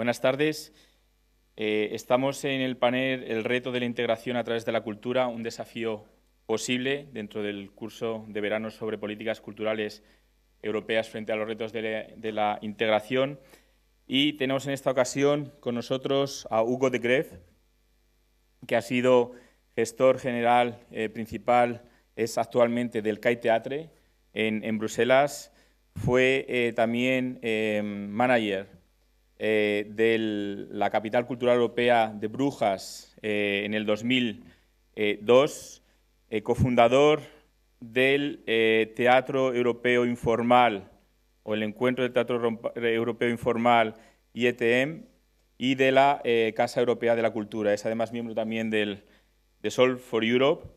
Buenas tardes. Estamos en el panel El reto de la integración a través de la cultura, un desafío posible dentro del curso de verano sobre políticas culturales europeas frente a los retos de la integración. Y tenemos en esta ocasión con nosotros a Hugo de Greef, que ha sido gestor general principal, es actualmente del CAI Teatre en Bruselas. Fue también manager de la capital cultural europea de Brujas en el 2002, cofundador del Teatro Europeo Informal o el Encuentro del Teatro Europeo Informal IETM y de la Casa Europea de la Cultura. Es además miembro también de Solve for Europe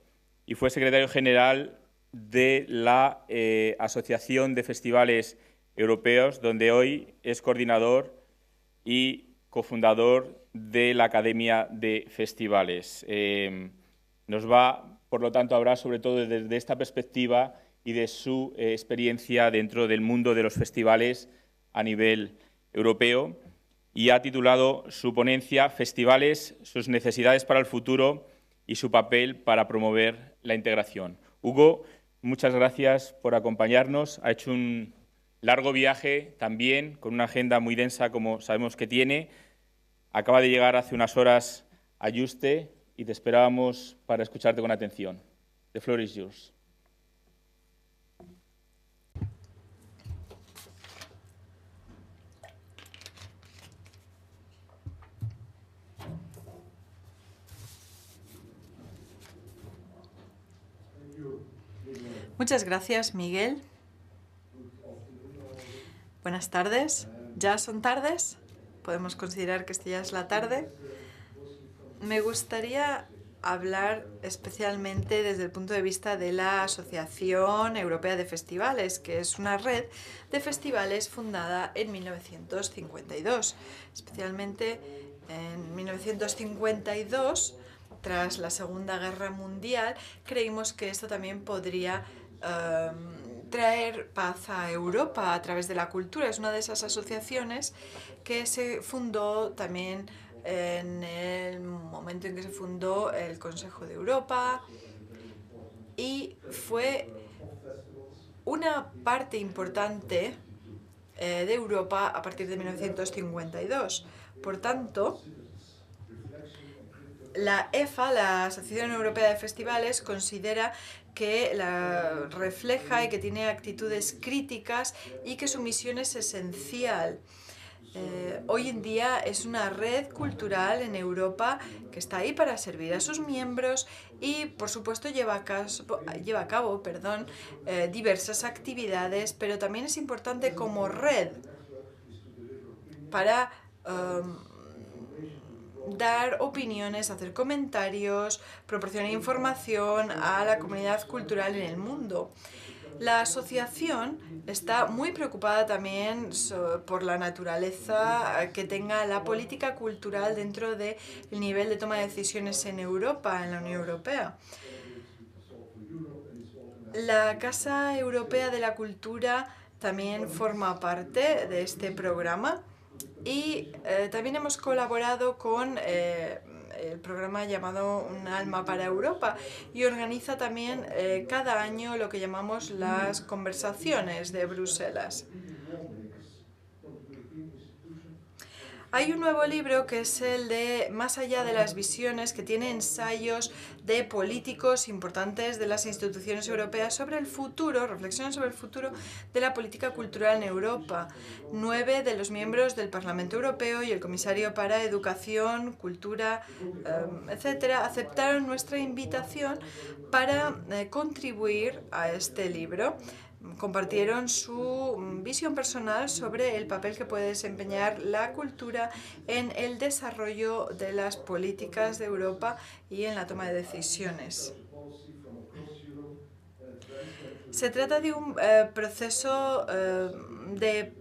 y fue secretario general de la Asociación de Festivales Europeos, donde hoy es coordinador y cofundador de la Academia de Festivales. Nos va, por lo tanto, a hablar sobre todo desde esta perspectiva y de su experiencia dentro del mundo de los festivales a nivel europeo, y ha titulado su ponencia Festivales, sus necesidades para el futuro y su papel para promover la integración. Hugo, muchas gracias por acompañarnos. Ha hecho un largo viaje también, con una agenda muy densa como sabemos que tiene. Acaba de llegar hace unas horas a Yuste y te esperábamos para escucharte con atención. The floor is yours. Muchas gracias, Miguel. Buenas tardes. ¿Ya son tardes? Podemos considerar que esta ya es la tarde. Me gustaría hablar especialmente desde el punto de vista de la Asociación Europea de Festivales, que es una red de festivales fundada en 1952. Especialmente en 1952, tras la Segunda Guerra Mundial, creímos que esto también podría traer paz a Europa a través de la cultura. Es una de esas asociaciones que se fundó también en el momento en que se fundó el Consejo de Europa y fue una parte importante de Europa a partir de 1952. Por tanto, la EFA, la Asociación Europea de Festivales, considera que la refleja y que tiene actitudes críticas y que su misión es esencial. Hoy en día es una red cultural en Europa que está ahí para servir a sus miembros y, por supuesto, lleva a cabo diversas actividades, pero también es importante como red para dar opiniones, hacer comentarios, proporcionar información a la comunidad cultural en el mundo. La asociación está muy preocupada también por la naturaleza que tenga la política cultural dentro del nivel de toma de decisiones en Europa, en la Unión Europea. La Casa Europea de la Cultura también forma parte de este programa y también hemos colaborado con el programa llamado Un alma para Europa y organiza también cada año lo que llamamos las conversaciones de Bruselas. Hay un nuevo libro que es el de Más allá de las visiones, que tiene ensayos de políticos importantes de las instituciones europeas sobre el futuro, reflexiones sobre el futuro de la política cultural en Europa. 9 de los miembros del Parlamento Europeo y el comisario para Educación, Cultura, etcétera, aceptaron nuestra invitación para contribuir a este libro. Compartieron su visión personal sobre el papel que puede desempeñar la cultura en el desarrollo de las políticas de Europa y en la toma de decisiones. Se trata de un proceso de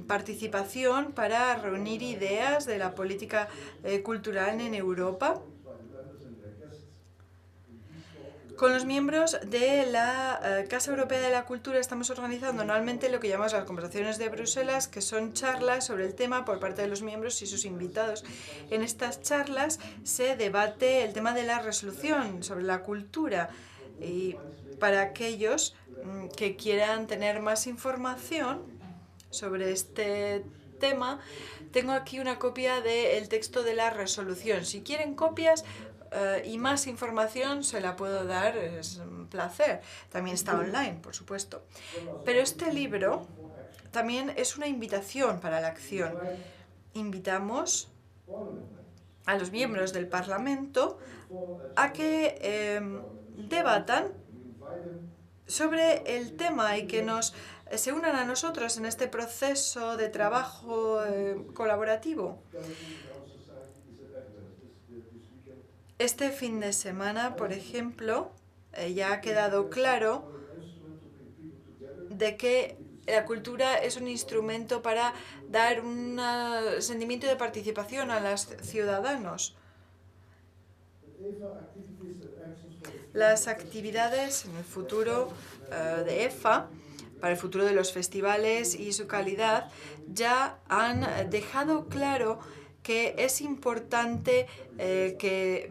participación para reunir ideas de la política cultural en Europa. Con los miembros de la Casa Europea de la Cultura estamos organizando anualmente lo que llamamos las conversaciones de Bruselas, que son charlas sobre el tema por parte de los miembros y sus invitados. En estas charlas se debate el tema de la resolución sobre la cultura, y para aquellos que quieran tener más información sobre este tema, tengo aquí una copia del texto de la resolución. Si quieren copias y más información, se la puedo dar, es un placer. También está online, por supuesto. Pero este libro también es una invitación para la acción. Invitamos a los miembros del Parlamento a que debatan sobre el tema y que se unan a nosotros en este proceso de trabajo colaborativo. Este fin de semana, por ejemplo, ya ha quedado claro de que la cultura es un instrumento para dar un sentimiento de participación a los ciudadanos. Las actividades en el futuro de EFA, para el futuro de los festivales y su calidad, ya han dejado claro que es importante que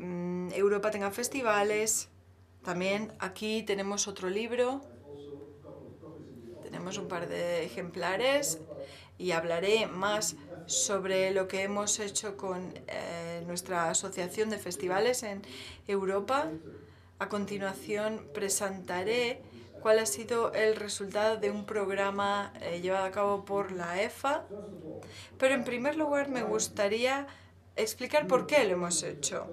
Europa tenga festivales. También aquí tenemos otro libro, tenemos un par de ejemplares y hablaré más sobre lo que hemos hecho con nuestra asociación de festivales en Europa. A continuación presentaré cuál ha sido el resultado de un programa llevado a cabo por la EFA, pero en primer lugar me gustaría explicar por qué lo hemos hecho.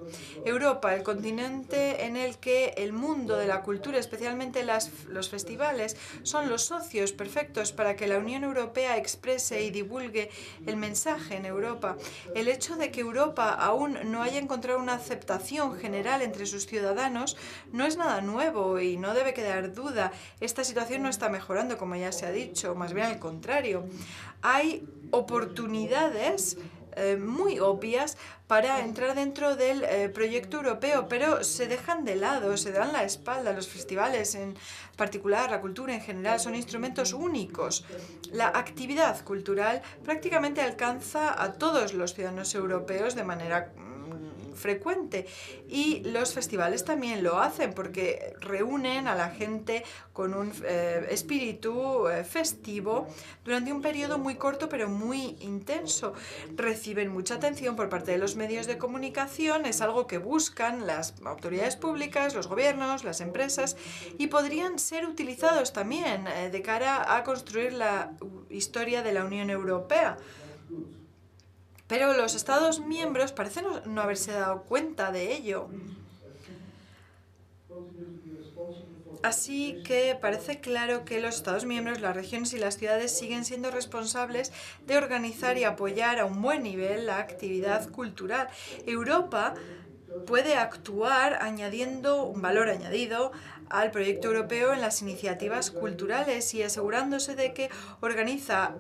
Europa, el continente en el que el mundo de la cultura, especialmente los festivales, son los socios perfectos para que la Unión Europea exprese y divulgue el mensaje en Europa. El hecho de que Europa aún no haya encontrado una aceptación general entre sus ciudadanos no es nada nuevo y no debe quedar duda. Esta situación no está mejorando, como ya se ha dicho, más bien al contrario. Hay oportunidades muy obvias para entrar dentro del proyecto europeo, pero se dejan de lado, se dan la espalda. Los festivales en particular, la cultura en general, son instrumentos únicos. La actividad cultural prácticamente alcanza a todos los ciudadanos europeos de manera frecuente, y los festivales también lo hacen porque reúnen a la gente con un espíritu festivo durante un periodo muy corto pero muy intenso. Reciben mucha atención por parte de los medios de comunicación, es algo que buscan las autoridades públicas, los gobiernos, las empresas, y podrían ser utilizados también de cara a construir la historia de la Unión Europea. Pero los Estados miembros parecen no haberse dado cuenta de ello. Así que parece claro que los Estados miembros, las regiones y las ciudades siguen siendo responsables de organizar y apoyar a un buen nivel la actividad cultural. Europa puede actuar añadiendo un valor añadido al proyecto europeo en las iniciativas culturales y asegurándose de que organiza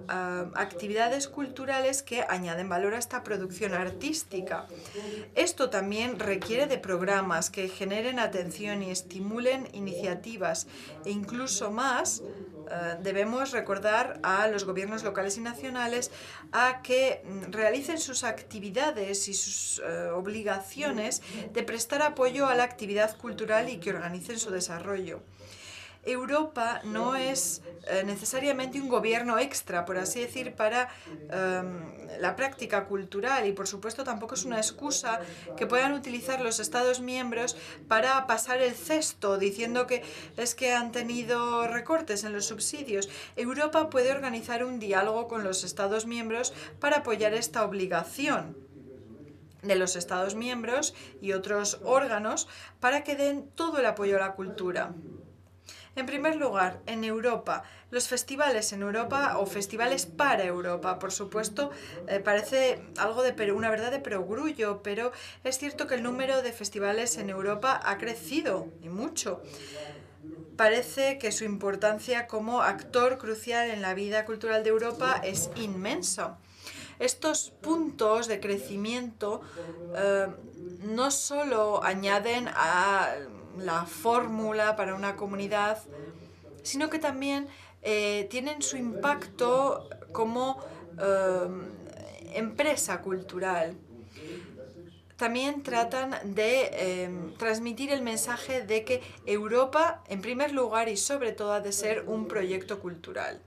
actividades culturales que añaden valor a esta producción artística. Esto también requiere de programas que generen atención y estimulen iniciativas, e incluso más. Debemos recordar a los gobiernos locales y nacionales a que realicen sus actividades y sus obligaciones de prestar apoyo a la actividad cultural y que organicen su desarrollo. Europa no es necesariamente un gobierno extra, por así decir, para la práctica cultural, y por supuesto tampoco es una excusa que puedan utilizar los Estados miembros para pasar el cesto diciendo que es que han tenido recortes en los subsidios. Europa puede organizar un diálogo con los Estados miembros para apoyar esta obligación de los Estados miembros y otros órganos para que den todo el apoyo a la cultura. En primer lugar, en Europa, los festivales en Europa o festivales para Europa, por supuesto, parece algo de una verdad de perogrullo, pero es cierto que el número de festivales en Europa ha crecido y mucho. Parece que su importancia como actor crucial en la vida cultural de Europa es inmenso. Estos puntos de crecimiento no solo añaden a la fórmula para una comunidad, sino que también tienen su impacto como empresa cultural. También tratan de transmitir el mensaje de que Europa, en primer lugar y sobre todo, ha de ser un proyecto cultural.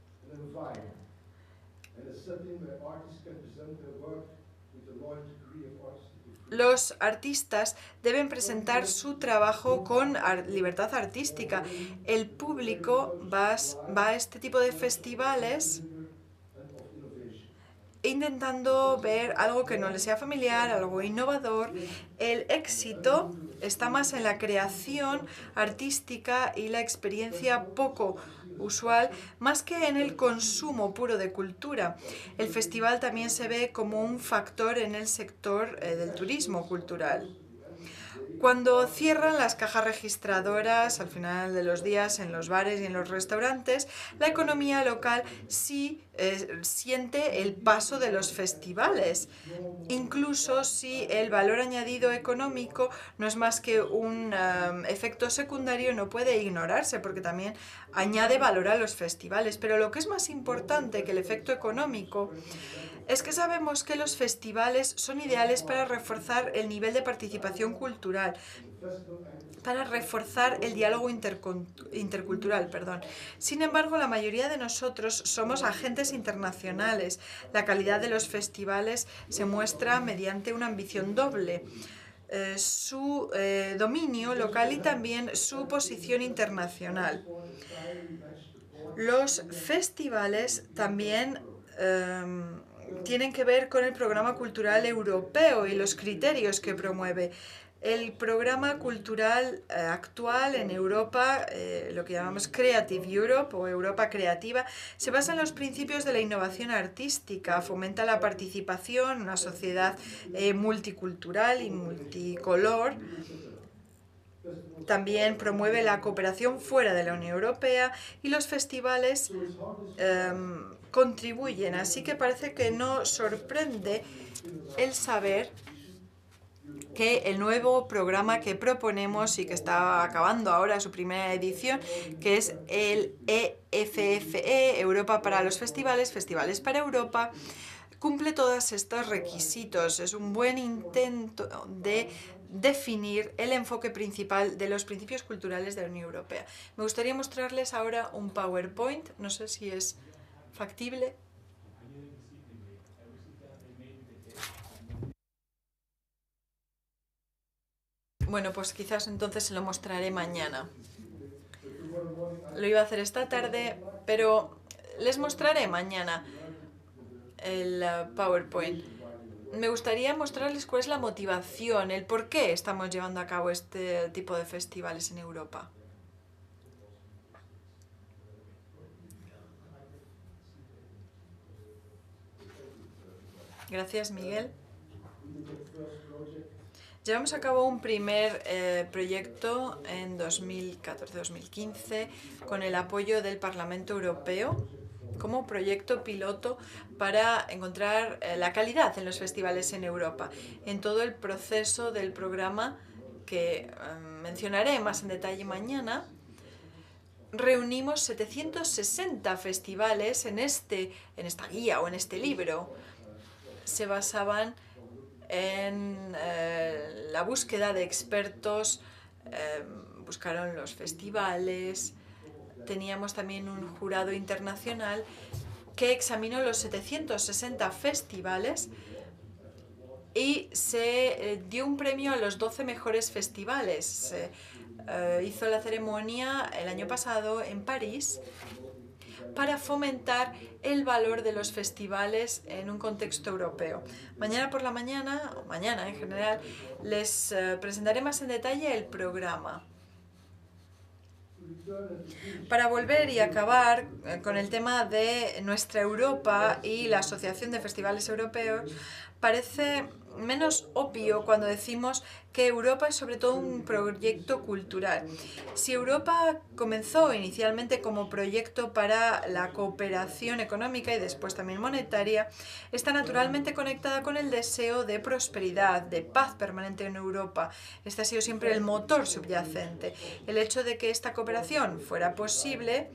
Los artistas deben presentar su trabajo con libertad artística. El público va a este tipo de festivales intentando ver algo que no les sea familiar, algo innovador. El éxito está más en la creación artística y la experiencia poco usual, más que en el consumo puro de cultura. El festival también se ve como un factor en el sector del turismo cultural. Cuando cierran las cajas registradoras al final de los días en los bares y en los restaurantes, la economía local sí siente el paso de los festivales, incluso si el valor añadido económico no es más que un efecto secundario, no puede ignorarse porque también añade valor a los festivales. Pero lo que es más importante que el efecto económico es que sabemos que los festivales son ideales para reforzar el nivel de participación cultural, para reforzar el diálogo intercultural. Sin embargo, la mayoría de nosotros somos agentes internacionales. La calidad de los festivales se muestra mediante una ambición doble. Su dominio local y también su posición internacional. Los festivales también tienen que ver con el programa cultural europeo y los criterios que promueve. El programa cultural actual en Europa, lo que llamamos Creative Europe o Europa Creativa, se basa en los principios de la innovación artística, fomenta la participación en una sociedad multicultural y multicolor. También promueve la cooperación fuera de la Unión Europea y los festivales contribuyen. Así que parece que no sorprende el saber que el nuevo programa que proponemos y que está acabando ahora su primera edición, que es el EFFE, Europa para los Festivales, Festivales para Europa, cumple todos estos requisitos. Es un buen intento de definir el enfoque principal de los principios culturales de la Unión Europea. Me gustaría mostrarles ahora un PowerPoint, no sé si es factible. Bueno, pues quizás entonces se lo mostraré mañana. Lo iba a hacer esta tarde, pero les mostraré mañana el PowerPoint. Me gustaría mostrarles cuál es la motivación, el por qué estamos llevando a cabo este tipo de festivales en Europa. Gracias, Miguel. Llevamos a cabo un primer proyecto en 2014-2015 con el apoyo del Parlamento Europeo como proyecto piloto para encontrar la calidad en los festivales en Europa. En todo el proceso del programa, que mencionaré más en detalle mañana, reunimos 760 festivales en esta guía o en este libro. Se basaban en la búsqueda de expertos, buscaron los festivales. Teníamos también un jurado internacional que examinó los 760 festivales y se dio un premio a los 12 mejores festivales. Se hizo la ceremonia el año pasado en París para fomentar el valor de los festivales en un contexto europeo. Mañana por la mañana, o mañana en general, les presentaré más en detalle el programa. Para volver y acabar con el tema de nuestra Europa y la Asociación de Festivales Europeos, parece menos obvio cuando decimos que Europa es sobre todo un proyecto cultural. Si Europa comenzó inicialmente como proyecto para la cooperación económica y después también monetaria, está naturalmente conectada con el deseo de prosperidad, de paz permanente en Europa. Este ha sido siempre el motor subyacente. El hecho de que esta cooperación fuera posible,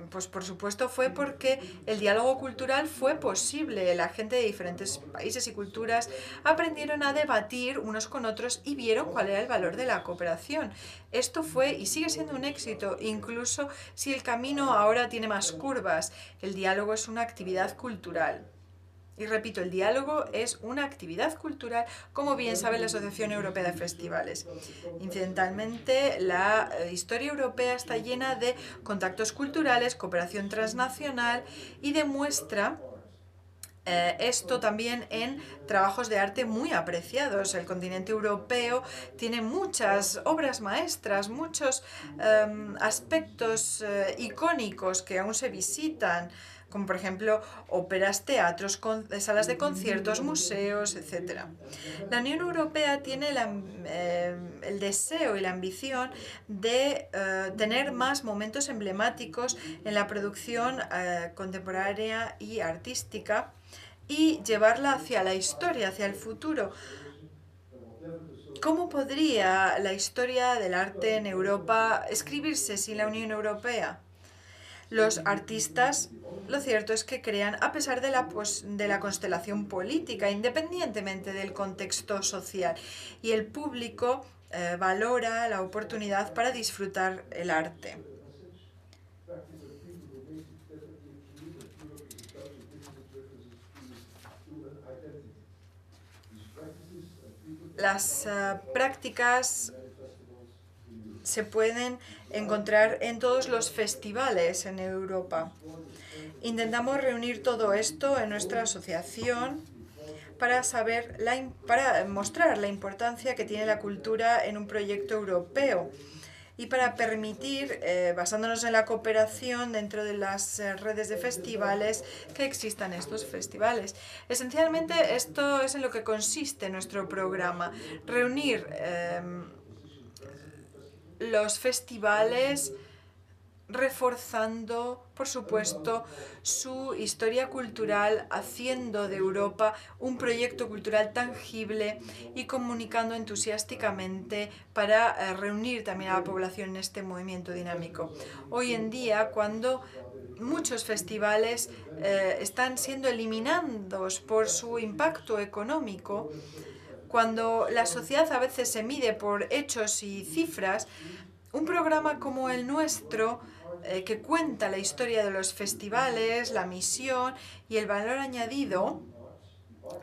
pues por supuesto fue porque el diálogo cultural fue posible. La gente de diferentes países y culturas aprendieron a debatir unos con otros y vieron cuál era el valor de la cooperación. Esto fue y sigue siendo un éxito, incluso si el camino ahora tiene más curvas. El diálogo es una actividad cultural. Y repito, el diálogo es una actividad cultural, como bien sabe la Asociación Europea de Festivales. Incidentalmente, la historia europea está llena de contactos culturales, cooperación transnacional y demuestra esto también en trabajos de arte muy apreciados. El continente europeo tiene muchas obras maestras, muchos aspectos icónicos que aún se visitan, como por ejemplo óperas, teatros, salas de conciertos, museos, etc. La Unión Europea tiene el deseo y la ambición de tener más momentos emblemáticos en la producción contemporánea y artística y llevarla hacia la historia, hacia el futuro. ¿Cómo podría la historia del arte en Europa escribirse sin la Unión Europea? Los artistas, lo cierto es que crean a pesar de la constelación política, independientemente del contexto social, y el público valora la oportunidad para disfrutar el arte. Las prácticas se pueden encontrar en todos los festivales en Europa. Intentamos reunir todo esto en nuestra asociación para mostrar la importancia que tiene la cultura en un proyecto europeo y para permitir, basándonos en la cooperación dentro de las redes de festivales, que existan estos festivales. Esencialmente esto es en lo que consiste nuestro programa, reunir los festivales reforzando, por supuesto, su historia cultural, haciendo de Europa un proyecto cultural tangible y comunicando entusiásticamente para reunir también a la población en este movimiento dinámico. Hoy en día, cuando muchos festivales están siendo eliminados por su impacto económico, cuando la sociedad a veces se mide por hechos y cifras, un programa como el nuestro, que cuenta la historia de los festivales, la misión y el valor añadido,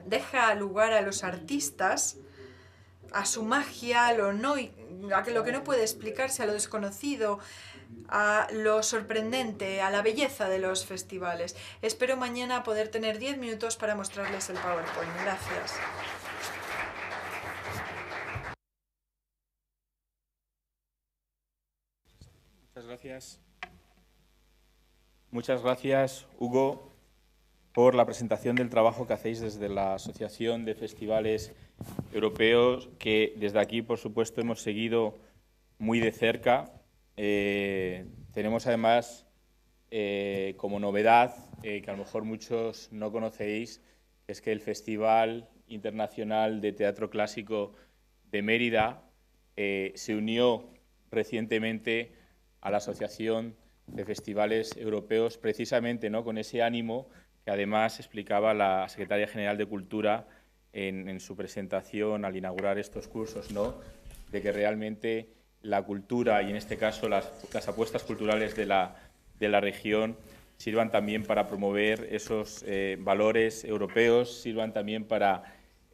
deja lugar a los artistas, a su magia, a lo que no puede explicarse, a lo desconocido, a lo sorprendente, a la belleza de los festivales. Espero mañana poder tener 10 minutos para mostrarles el PowerPoint. Gracias. Muchas gracias, Hugo, por la presentación del trabajo que hacéis desde la Asociación de Festivales Europeos, que desde aquí, por supuesto, hemos seguido muy de cerca. Tenemos además como novedad, que a lo mejor muchos no conocéis, que es que el Festival Internacional de Teatro Clásico de Mérida se unió recientemente a la Asociación de Festivales Europeos, precisamente, ¿no?, con ese ánimo que además explicaba la Secretaria General de Cultura en su presentación al inaugurar estos cursos, ¿no?, de que realmente la cultura y, en este caso, las apuestas culturales de la región sirvan también para promover esos valores europeos, sirvan también para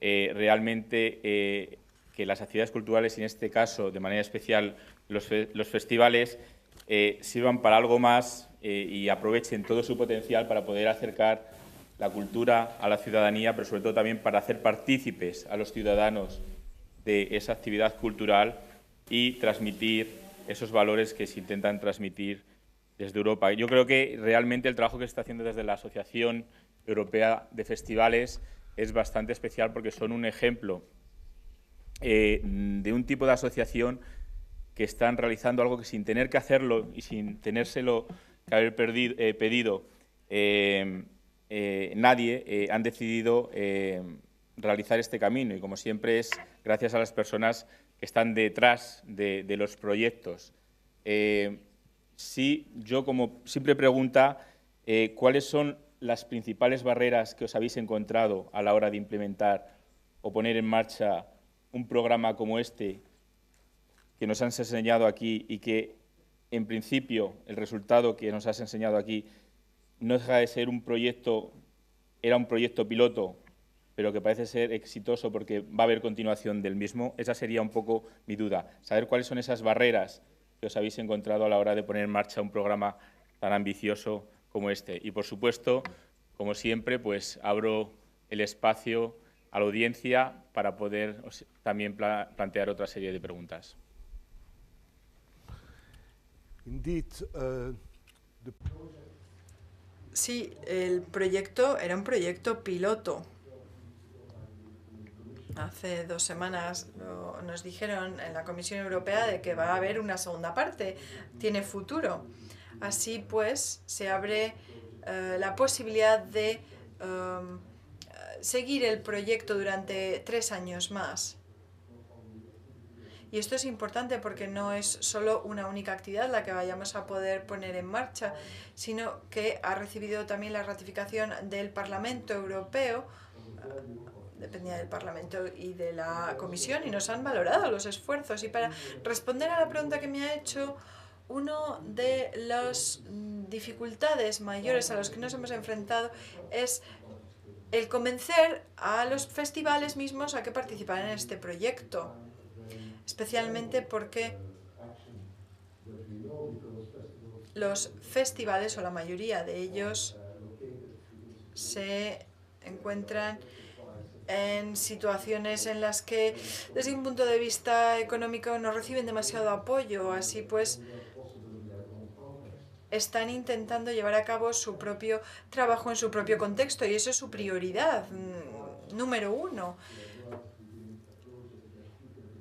realmente que las actividades culturales, y en este caso, de manera especial, los festivales, sirvan para algo más y aprovechen todo su potencial para poder acercar la cultura a la ciudadanía, pero sobre todo también para hacer partícipes a los ciudadanos de esa actividad cultural y transmitir esos valores que se intentan transmitir desde Europa. Yo creo que realmente el trabajo que se está haciendo desde la Asociación Europea de Festivales es bastante especial porque son un ejemplo de un tipo de asociación que están realizando algo que sin tener que hacerlo y sin tenérselo que haber pedido nadie, han decidido realizar este camino, y como siempre es gracias a las personas que están detrás de los proyectos. Sí, yo como simple pregunta, ¿cuáles son las principales barreras que os habéis encontrado a la hora de implementar o poner en marcha un programa como este que nos has enseñado aquí y que, en principio, el resultado que nos has enseñado aquí no deja de ser un proyecto, era un proyecto piloto, pero que parece ser exitoso porque va a haber continuación del mismo? Esa sería un poco mi duda, saber cuáles son esas barreras que os habéis encontrado a la hora de poner en marcha un programa tan ambicioso como este. Y, por supuesto, como siempre, pues abro el espacio a la audiencia para poder también plantear otra serie de preguntas. Sí, el proyecto era un proyecto piloto. Hace 2 semanas nos dijeron en la Comisión Europea de que va a haber una segunda parte, tiene futuro. Así pues, se abre la posibilidad de seguir el proyecto durante 3 años más. Y esto es importante porque no es solo una única actividad la que vayamos a poder poner en marcha, sino que ha recibido también la ratificación del Parlamento Europeo, dependía del Parlamento y de la Comisión, y nos han valorado los esfuerzos. Y para responder a la pregunta que me ha hecho, una de las dificultades mayores a las que nos hemos enfrentado es el convencer a los festivales mismos a que participaran en este proyecto. Especialmente porque los festivales, o la mayoría de ellos, se encuentran en situaciones en las que, desde un punto de vista económico, no reciben demasiado apoyo. Así pues, están intentando llevar a cabo su propio trabajo en su propio contexto, y eso es su prioridad número 1.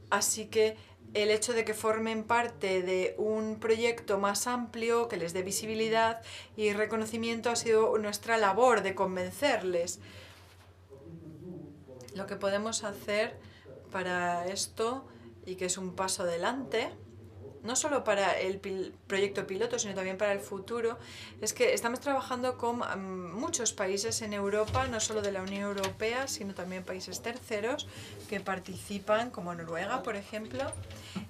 Así que el hecho de que formen parte de un proyecto más amplio, que les dé visibilidad y reconocimiento, ha sido nuestra labor de convencerles. Lo que podemos hacer para esto, y que es un paso adelante, no solo para el proyecto piloto, sino también para el futuro, es que estamos trabajando con muchos países en Europa, no solo de la Unión Europea, sino también países terceros que participan, como Noruega, por ejemplo,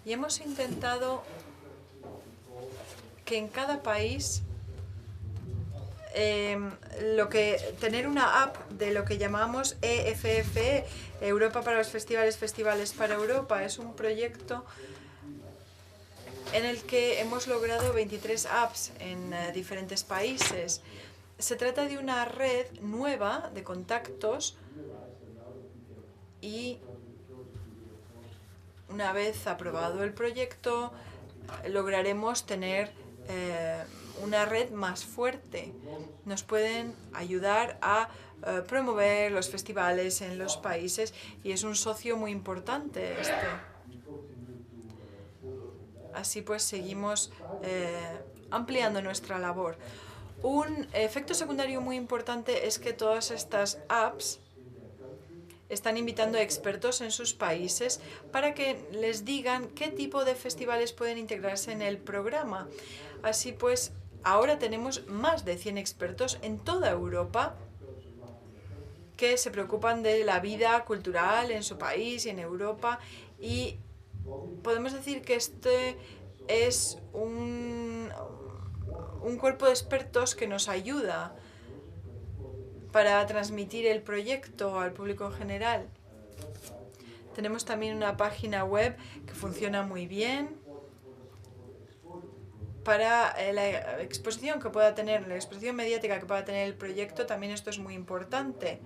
y hemos intentado que en cada país tener una app de lo que llamamos EFFE, Europa para los Festivales, Festivales para Europa. Es un proyecto en el que hemos logrado 23 apps en diferentes países. Se trata de una red nueva de contactos, y una vez aprobado el proyecto lograremos tener una red más fuerte. Nos pueden ayudar a promover los festivales en los países, y es un socio muy importante este. Así pues, seguimos ampliando nuestra labor. Un efecto secundario muy importante es que todas estas apps están invitando a expertos en sus países para que les digan qué tipo de festivales pueden integrarse en el programa. Así pues, ahora tenemos más de 100 expertos en toda Europa que se preocupan de la vida cultural en su país y en Europa, y podemos decir que este es un cuerpo de expertos que nos ayuda para transmitir el proyecto al público en general. Tenemos también una página web que funciona muy bien para la exposición que pueda tener, la exposición mediática que pueda tener el proyecto. También esto es muy importante.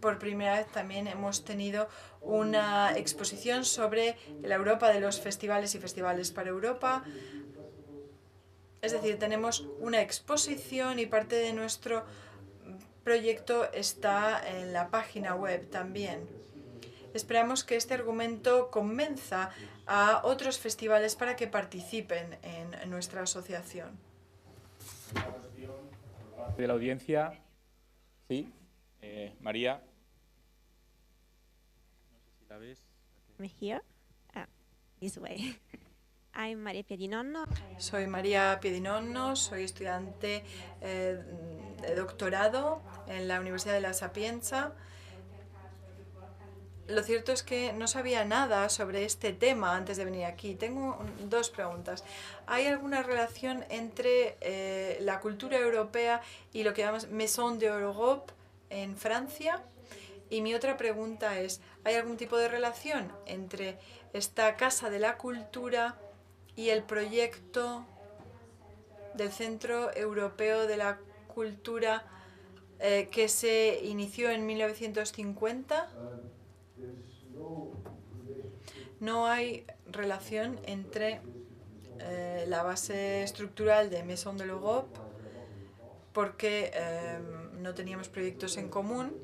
Por primera vez también hemos tenido una exposición sobre la Europa de los festivales y festivales para Europa. Es decir, tenemos una exposición y parte de nuestro proyecto está en la página web también. Esperamos que este argumento convenza a otros festivales para que participen en nuestra asociación. De la audiencia, sí, María. No sé si la ves. I'm here. This way. I'm María Piedinonno. Soy María Piedinonno, soy estudiante de doctorado en la Universidad de La Sapienza. Lo cierto es que no sabía nada sobre este tema antes de venir aquí. Tengo dos preguntas. ¿Hay alguna relación entre la cultura europea y lo que llamamos Maison de l'Europe en Francia? Y mi otra pregunta es, ¿hay algún tipo de relación entre esta Casa de la Cultura y el proyecto del Centro Europeo de la Cultura que se inició en 1950? No hay relación entre la base estructural de Maison de l'Europe porque no teníamos proyectos en común,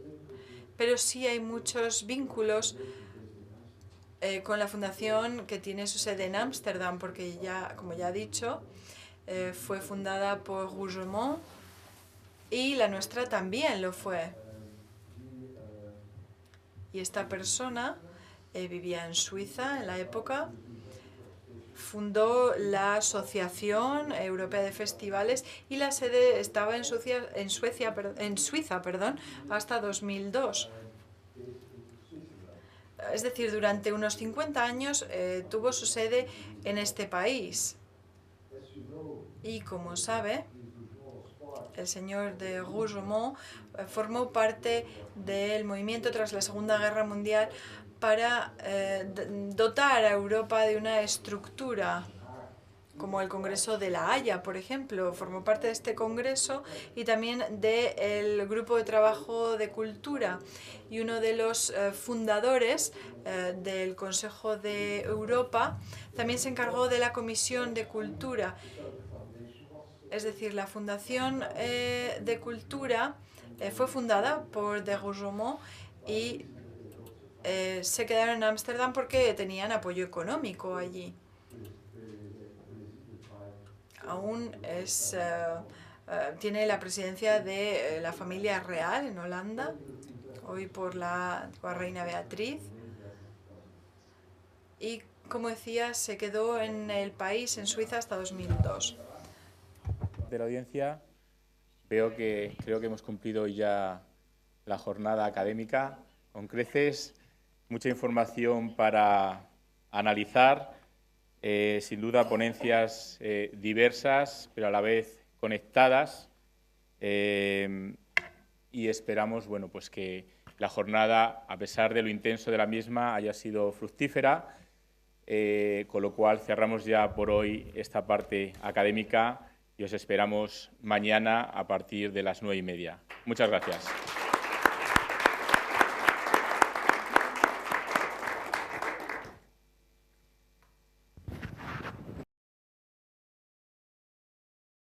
pero sí hay muchos vínculos con la fundación que tiene su sede en Ámsterdam, porque ya, como ya he dicho, fue fundada por Rougemont y la nuestra también lo fue. Y esta persona vivía en Suiza en la época, fundó la Asociación Europea de Festivales y la sede estaba en Suiza, hasta 2002. Es decir, durante unos 50 años tuvo su sede en este país. Y como sabe, el señor de Rougemont formó parte del movimiento tras la Segunda Guerra Mundial para dotar a Europa de una estructura, como el Congreso de La Haya, por ejemplo. Formó parte de este congreso y también del Grupo de Trabajo de Cultura. Y uno de los fundadores del Consejo de Europa también se encargó de la Comisión de Cultura. Es decir, la Fundación de Cultura fue fundada por de Rougemont y se quedaron en Ámsterdam porque tenían apoyo económico allí. Aún tiene la presidencia de la familia real en Holanda, hoy por la reina Beatriz. Y, como decía, se quedó en el país, en Suiza, hasta 2002. De la audiencia, creo que hemos cumplido ya la jornada académica con creces. Mucha información para analizar, sin duda ponencias diversas, pero a la vez conectadas, y esperamos pues que la jornada, a pesar de lo intenso de la misma, haya sido fructífera, con lo cual cerramos ya por hoy esta parte académica y os esperamos mañana a partir de las 9:30. Muchas gracias.